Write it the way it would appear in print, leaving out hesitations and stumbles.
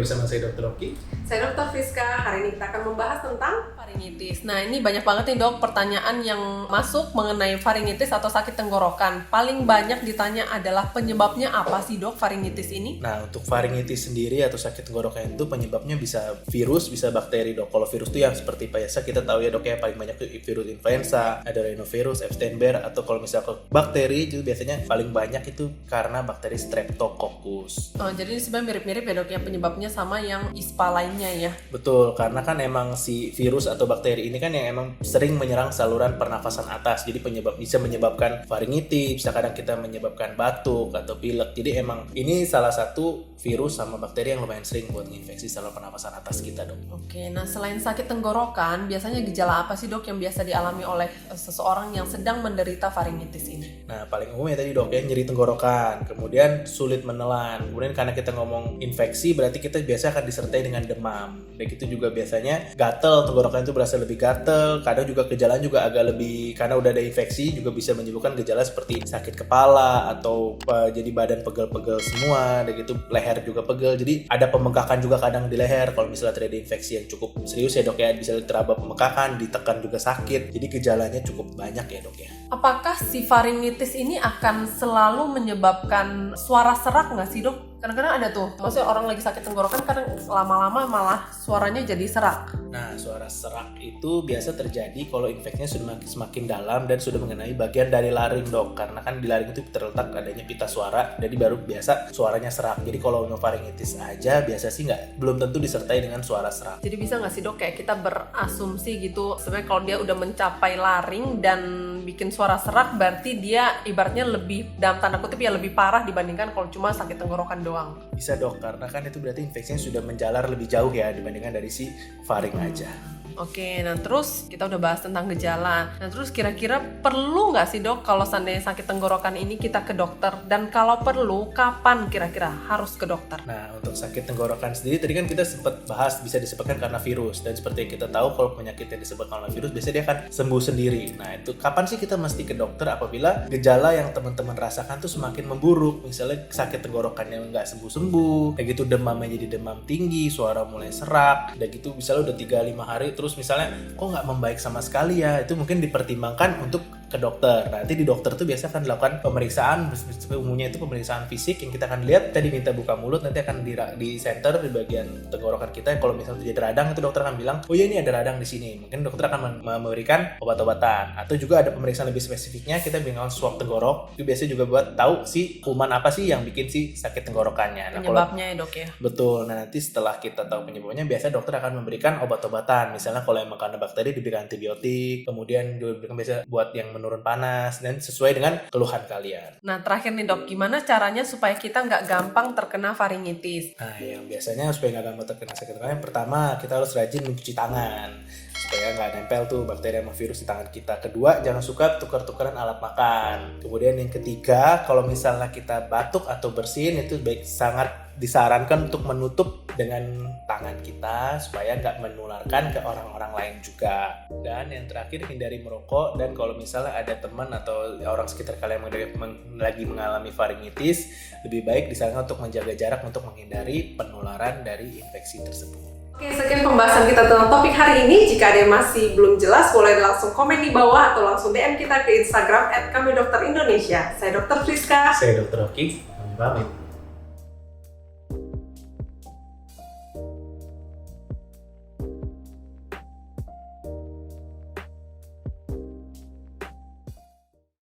bersama saya Dr. Rocky. Saya Dr. Friska. Hari ini kita akan membahas tentang faringitis. Nah, ini banyak banget nih dok pertanyaan yang masuk mengenai faringitis atau sakit tenggorokan. Paling banyak ditanya adalah penyebabnya apa sih dok faringitis ini? Nah, untuk faringitis sendiri atau sakit tenggorokan itu penyebabnya bisa virus, bisa bakteri dok. Kalau virus itu yang seperti biasa kita tahu ya dok ya, paling banyak itu virus influenza, ada rhinovirus, Epstein-Barr, atau kalau misalnya bakteri itu biasanya paling banyak itu karena bakteri Streptococcus. Oh, jadi ini sebenarnya mirip-mirip ya dok ya, penyebabnya sama yang ISPA lainnya ya? Betul, karena kan emang si virus atau bakteri ini kan yang emang sering menyerang saluran pernafasan atas. Jadi bisa menyebabkan faringitis, bisa kadang kita menyebabkan batuk atau pilek. Jadi emang ini salah satu virus sama bakteri yang lumayan sering buat menginfeksi saluran pernafasan atas kita dok. Oke, nah selain sakit tenggorokan, biasanya gejala apa sih dok yang biasa dialami oleh seseorang yang sedang menderita faringitis ini? Nah, paling umum ya tadi dok ya, nyeri tenggorokan, kemudian sulit menelan. Kemudian karena kita ngomong infeksi, berarti kita biasa akan disertai dengan demam. Dan itu juga biasanya gatel, tenggorokan itu berasa lebih gatel. Kadang juga gejala juga agak lebih, karena udah ada infeksi juga bisa menyebabkan gejala seperti sakit kepala atau jadi badan pegel-pegel semua. Dan gitu leher juga pegel. Jadi ada pembengkakan juga kadang di leher. Kalau misalnya terjadi infeksi yang cukup serius ya dok ya, bisa teraba pembengkakan, ditekan juga sakit. Jadi gejalanya cukup banyak ya dok ya. Apakah si faringitis ini akan selalu menyebabkan suara serak nggak sih dok? Kadang-kadang ada tuh, maksudnya orang lagi sakit tenggorokan kadang lama-lama malah suaranya jadi serak. Nah, suara serak itu biasa terjadi kalau infeksinya sudah semakin dalam dan sudah mengenai bagian dari laring dok. Karena kan di laring itu terletak adanya pita suara, jadi baru biasa suaranya serak. Jadi kalau faringitis aja biasa sih belum tentu disertai dengan suara serak. Jadi bisa nggak sih dok kayak kita berasumsi gitu, sebenarnya kalau dia udah mencapai laring dan bikin suara serak, berarti dia ibaratnya lebih, dalam tanda kutip ya, lebih parah dibandingkan kalau cuma sakit tenggorokan doang. Bisa dok, karena kan itu berarti infeksinya sudah menjalar lebih jauh ya dibandingkan dari si faring aja. Oke, nah terus kita udah bahas tentang gejala. Nah terus kira-kira perlu nggak sih dok kalau seandainya sakit tenggorokan ini kita ke dokter? Dan kalau perlu, kapan kira-kira harus ke dokter? Nah, untuk sakit tenggorokan sendiri tadi kan kita sempat bahas bisa disebabkan karena virus. Dan seperti yang kita tahu kalau penyakit yang disebabkan karena virus biasanya dia akan sembuh sendiri. Nah, itu kapan sih kita mesti ke dokter apabila gejala yang teman-teman rasakan tuh semakin memburuk? Misalnya sakit tenggorokannya nggak sembuh-sembuh, kayak gitu demamnya jadi demam tinggi, suara mulai serak, dan gitu misalnya udah 3-5 hari terus misalnya kok nggak membaik sama sekali ya, itu mungkin dipertimbangkan untuk ke dokter. Nanti di dokter tuh biasa akan dilakukan pemeriksaan, umumnya itu pemeriksaan fisik yang kita akan lihat, tadi minta buka mulut, nanti akan di center di bagian tenggorokan kita. Kalau misalnya terjadi radang itu dokter akan bilang, oh iya ini ada radang di sini. Mungkin dokter akan memberikan obat-obatan. Atau juga ada pemeriksaan lebih spesifiknya, kita bilang swab tenggorok. Itu biasanya juga buat tahu sih kuman apa sih yang bikin si sakit tenggorokannya. Nah, penyebabnya ya dok ya? Betul. Nah nanti setelah kita tahu penyebabnya, biasa dokter akan memberikan obat-obatan. Misalnya kalau emang karena bakteri diberikan antibiotik, kemudian diberikan biasa buat yang menurun panas, dan sesuai dengan keluhan kalian. Nah terakhir nih dok, gimana caranya supaya kita nggak gampang terkena faringitis? Nah yang biasanya supaya nggak gampang terkena sakit tenggorokan, yang pertama kita harus rajin mencuci tangan supaya nggak nempel tuh bakteri sama virus di tangan kita. Kedua, jangan suka tukar-tukaran alat makan. Kemudian yang ketiga, kalau misalnya kita batuk atau bersin, itu sangat disarankan untuk menutup dengan tangan kita supaya nggak menularkan ke orang-orang lain juga. Dan yang terakhir, hindari merokok. Dan kalau misalnya ada teman atau orang sekitar kalian yang lagi mengalami faringitis, lebih baik disarankan untuk menjaga jarak untuk menghindari penularan dari infeksi tersebut. Oke, sekian pembahasan kita tentang topik hari ini. Jika ada yang masih belum jelas, boleh langsung komen di bawah atau langsung DM kita ke Instagram @kamidokter Indonesia. Saya Dr. Friska. Saya Dr. Rocky. Pamit.